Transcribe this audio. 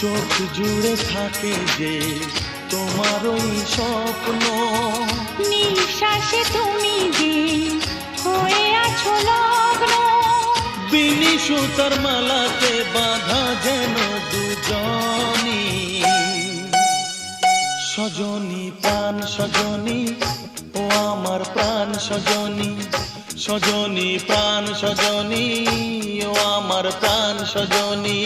চোখ জুড়ে থাকে যে তোমার ওই স্বপ্ন, নিঃশ্বাসে তুমি যে হয়ে আছো লগ্ন। বিনি সুতার মালাতে বাঁধা যেন দুজনি, সজনী প্রাণ সজনী ও আমার প্রাণ সজনী, সজনী প্রাণ সজনী ও আমার প্রাণ সজনী।